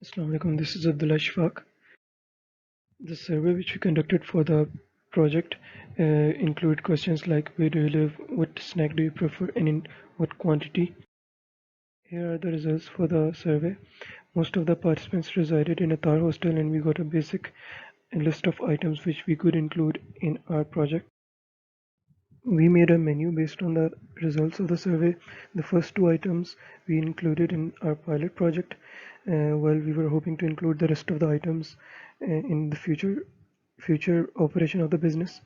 Assalamu alaikum, this is Abdullah Shafaq. The survey which we conducted for the project include questions like where do you live, what snack do you prefer, and in what quantity. Here are the results for the survey. Most of the participants resided in Attar hostel and we got a basic list of items which we could include in our project. We made a menu based on the results of the survey. The first two items we included in our pilot project, while we were hoping to include the rest of the items in the future operation of the business.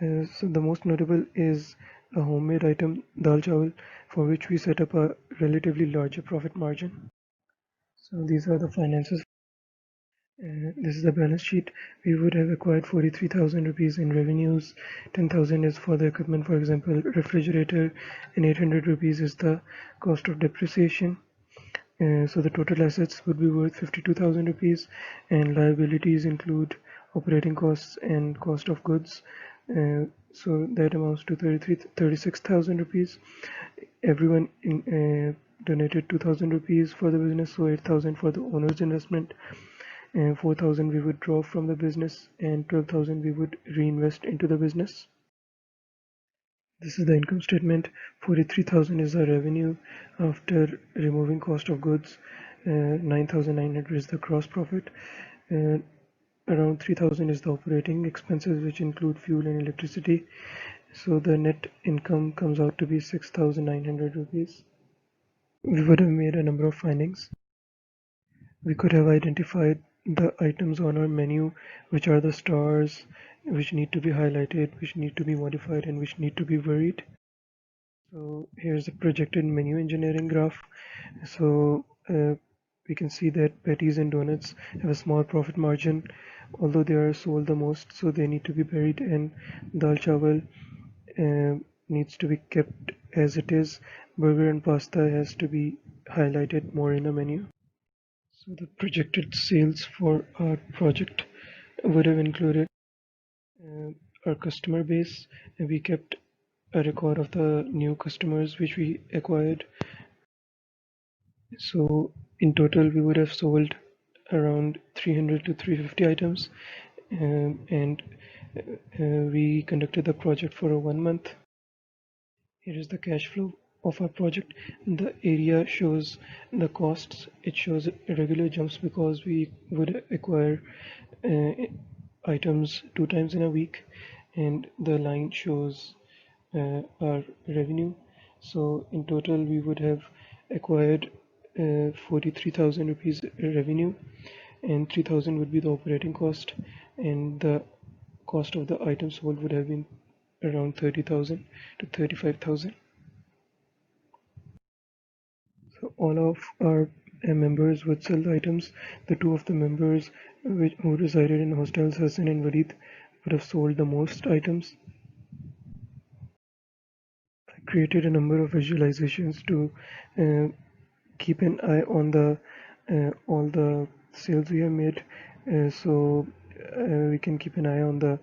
So the most notable is a homemade item, dal chawal, for which we set up a relatively larger profit margin. So these are the finances. This is the balance sheet. We would have acquired 43,000 rupees in revenues. 10,000 is for the equipment, for example, refrigerator, and 800 rupees is the cost of depreciation. So the total assets would be worth 52,000 rupees, and liabilities include operating costs and cost of goods. So that amounts to 36,000 rupees. Everyone donated 2,000 rupees for the business, so 8,000 for the owner's investment, and 4,000 we would draw from the business, and 12,000 we would reinvest into the business. This is the income statement. 43,000 is the revenue after removing cost of goods. 9,900 is the gross profit. Uh, Around 3,000 is the operating expenses, which include fuel and electricity. So the net income comes out to be 6,900 rupees. We would have made a number of findings. We could have identified the items on our menu which are the stars, which need to be highlighted, which need to be modified, and which need to be varied. So here's the projected menu engineering graph. So we can see that patties and donuts have a small profit margin, although they are sold the most, so they need to be buried, and dal chawal needs to be kept as it is. Burger and pasta has to be highlighted more in the menu. So the projected sales for our project would have included uh, our customer base, and we kept a record of the new customers which we acquired. So in total, we would have sold around 300 to 350 items, and we conducted the project for a 1 month. Here is the cash flow of our project. The area shows the costs. It shows regular jumps because we would acquire uh, items 2 times in a week, and the line shows our revenue. So in total, we would have acquired 43,000 rupees revenue, and 3,000 would be the operating cost, and the cost of the items sold would have been around 30,000 to 35,000. So all of our members would sell the items. The two of the members who resided in hostels, Hassan and Walid, would have sold the most items. I created a number of visualizations to uh, keep an eye on the all the sales we have made. So we can keep an eye on the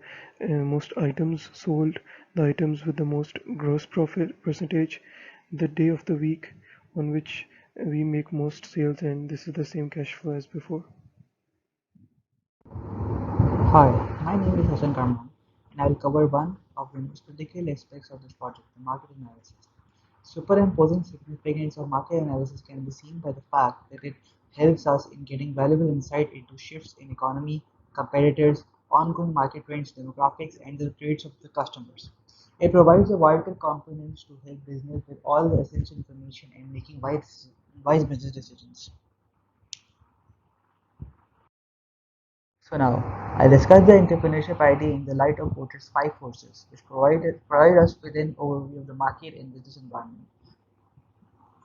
most items sold, the items with the most gross profit percentage, the day of the week on which we make most sales, and this is the same cash flow as before. Hi, my name is Hassan Karman, and I will cover one of the most critical aspects of this project, the market analysis. Superimposing significance of market analysis can be seen by the fact that it helps us in getting valuable insight into shifts in economy, competitors, ongoing market trends, demographics, and the traits of the customers. It provides a vital components to help business with all the essential information and making wise business decisions. So now, I'll discuss the entrepreneurship idea in the light of Porter's five forces, which provide us with an overview of the market and business environment.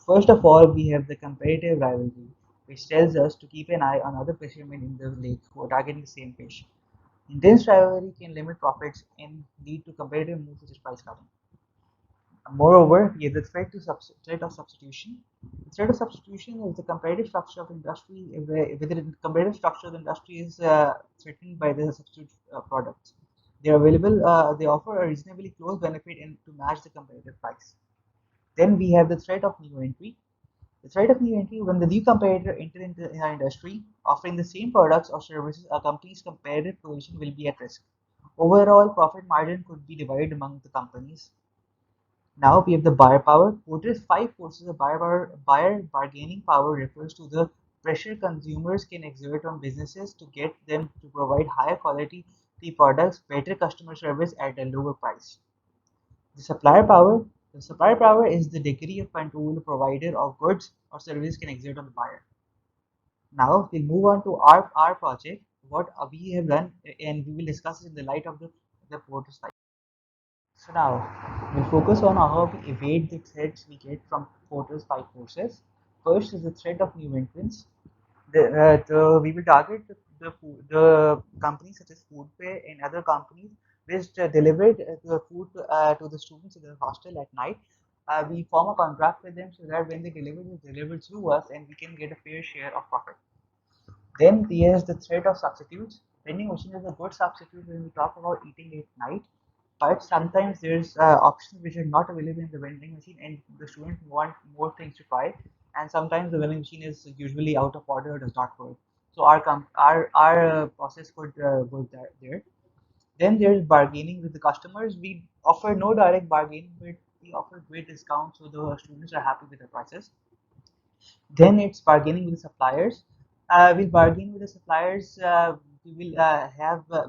First of all, we have the competitive rivalry, which tells us to keep an eye on other fishermen in the lake who are targeting the same fish. Intense rivalry can limit profits and lead to competitive moves such as price cutting. Moreover, we have the threat of substitution. The threat of substitution is the competitive structure of industry, whether the competitive structure of the industry is threatened by the substitute products. They are available. They offer a reasonably close benefit to match the competitive price. Then we have the threat of new entry. The threat of new entry: when the new competitor enters into our industry, offering the same products or services, a company's competitive position will be at risk. Overall profit margin could be divided among the companies. Now we have the buyer power. Porter's five forces of buyer bargaining power refers to the pressure consumers can exert on businesses to get them to provide higher quality products, better customer service at a lower price. The supplier power. The supplier power is the degree of control a provider of goods or service can exert on the buyer. Now we'll move on to our project, what we have done, and we will discuss it in the light of the Porter's five. So now we'll focus on how we evade the threats we get from Porter's five forces. First is the threat of new entrants. We will target the companies such as Foodpay and other companies which delivered the food to the students in the hostel at night. We form a contract with them so that when they deliver through us and we can get a fair share of profit. Then there's the threat of substitutes. Vending machine is a good substitute when we talk about eating at night, but sometimes there's options which are not available in the vending machine, and the students want more things to try. And sometimes the vending machine is usually out of order or does not work. So our process could work there. Then there's bargaining with the customers. We offer no direct bargaining, but we offer great discounts so the students are happy with the prices. Then it's bargaining with the suppliers. We'll bargain with the suppliers. We will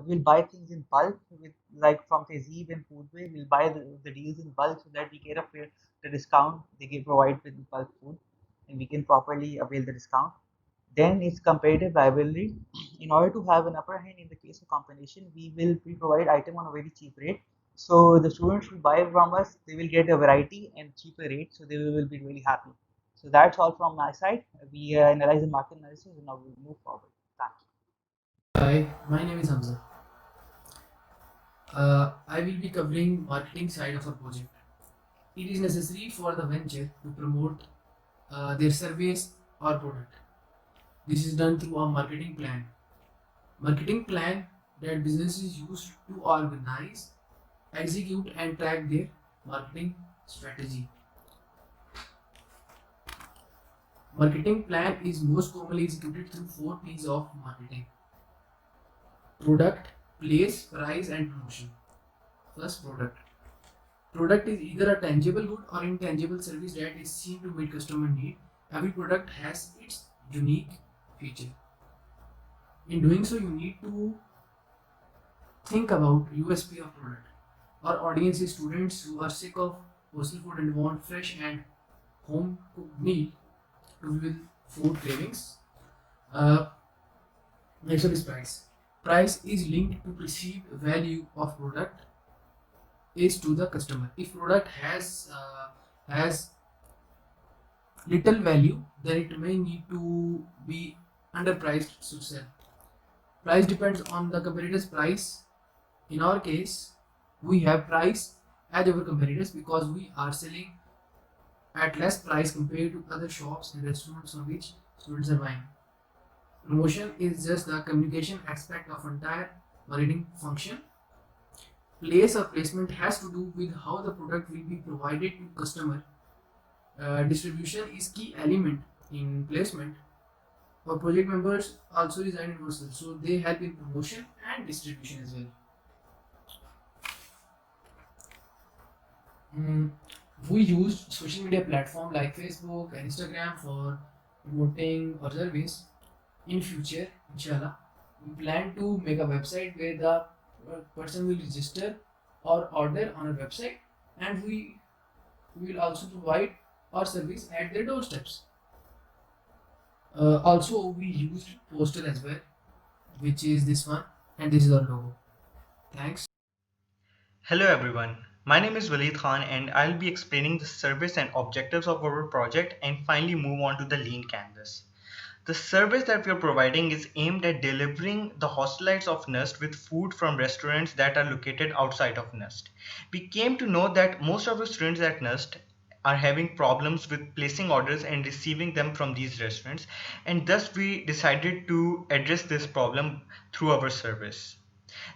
we'll buy things in bulk with, like from Tehzeeb and Foodway. We'll buy the deals in bulk so that we get a fair the discount they give provide with bulk food, and we can properly avail the discount. Then it's competitive rivalry. In order to have an upper hand in the case of competition, we provide item on a very cheap rate. So the students who buy from us, they will get a variety and cheaper rate, so they will be really happy. So that's all from my side. We analyze the market analysis, and now we'll move forward. Thank you. Hi, my name is Hamza. I will be covering marketing side of our project. It is necessary for the venture to promote their service or product. This is done through a marketing plan. Marketing plan that businesses use to organize, execute, and track their marketing strategy. Marketing plan is most commonly executed through four P's of marketing: product, place, price, and promotion. First, product. Product is either a tangible good or intangible service that is seen to meet customer need. Every product has its unique feature. In doing so, you need to think about USP of product. Our audience is students who are sick of hostel food and want fresh and home cooked meal to fulfill food cravings. Uh, Next up is price. Price is linked to perceived value of product is to the customer. If product has little value, then it may need to be underpriced to sell. Price depends on the competitor's price. In our case, we have price as our competitors because we are selling at less price compared to other shops and restaurants on which students are buying. Promotion is just the communication aspect of entire marketing function. Place or placement has to do with how the product will be provided to customer. Distribution is key element in placement. Our project members also reside in hostels, so they help in promotion and distribution as well. Mm, we use social media platform like Facebook and Instagram for promoting our service. In future, inshallah, we plan to make a website where the person will register or order on our website, and we will also provide our service at their doorsteps. Also, we used poster as well, which is this one, and this is our logo. Thanks. Hello everyone, my name is Waleed Khan and I'll be explaining the service and objectives of our project and finally move on to the lean canvas. The service that we are providing is aimed at delivering the hostelites of NUST with food from restaurants that are located outside of NUST. We came to know that most of the students at NUST are having problems with placing orders and receiving them from these restaurants, and thus we decided to address this problem through our service.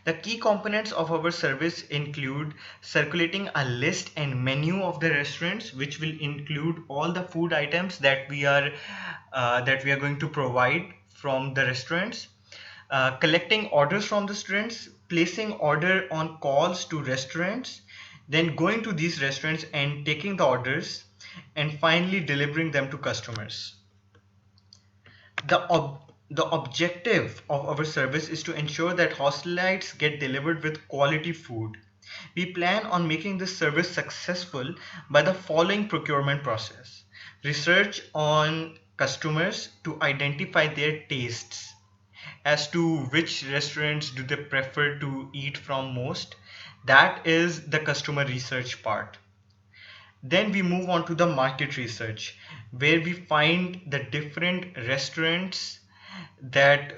The key components of our service include circulating a list and menu of the restaurants, which will include all the food items that we are going to provide from the restaurants, collecting orders from the restaurants, placing order on calls to restaurants, then going to these restaurants and taking the orders, and finally delivering them to customers. The objective of our service is to ensure that hostelites get delivered with quality food. We plan on making this service successful by the following procurement process: research on customers to identify their tastes as to which restaurants do they prefer to eat from most. That is the customer research part. Then we move on to the market research, where we find the different restaurants that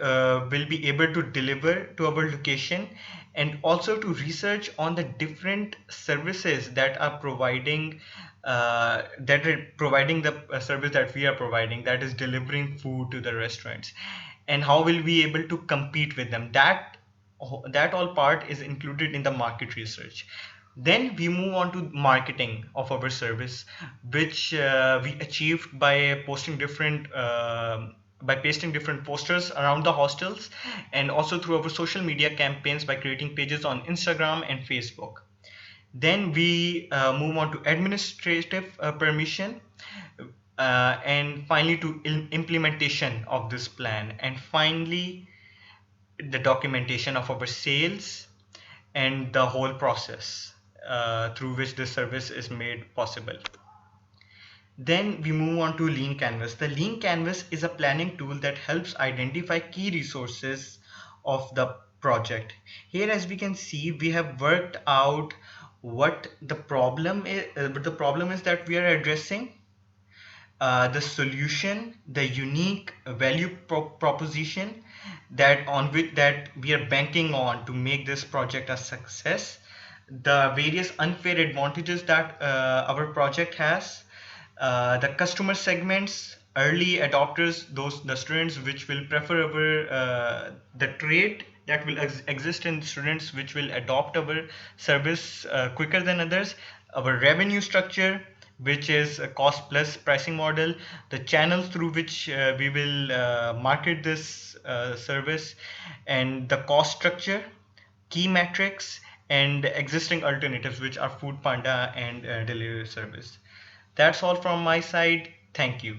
will be able to deliver to our location, and also to research on the different services that are providing the service that we are providing, that is delivering food to the restaurants, and how will we able to compete with them. That all part is included in the market research. Then we move on to marketing of our service, which we achieved by pasting different posters around the hostels, and also through our social media campaigns by creating pages on Instagram and Facebook. Then we move on to administrative permission, and finally to implementation of this plan, and finally the documentation of our sales and the whole process through which this service is made possible. Then we move on to Lean Canvas. The Lean Canvas is a planning tool that helps identify key resources of the project. Here, as we can see, we have worked out what the problem is, that we are addressing, the solution, the unique value proposition that we are banking on to make this project a success, the various unfair advantages that our project has, the customer segments, early adopters, those the students which will prefer the trait that will exist in students which will adopt our service quicker than others, our revenue structure, which is a cost plus pricing model, the channels through which we will market this service, and the cost structure, key metrics, and existing alternatives which are Food Panda and delivery service. That's all from my side. Thank you.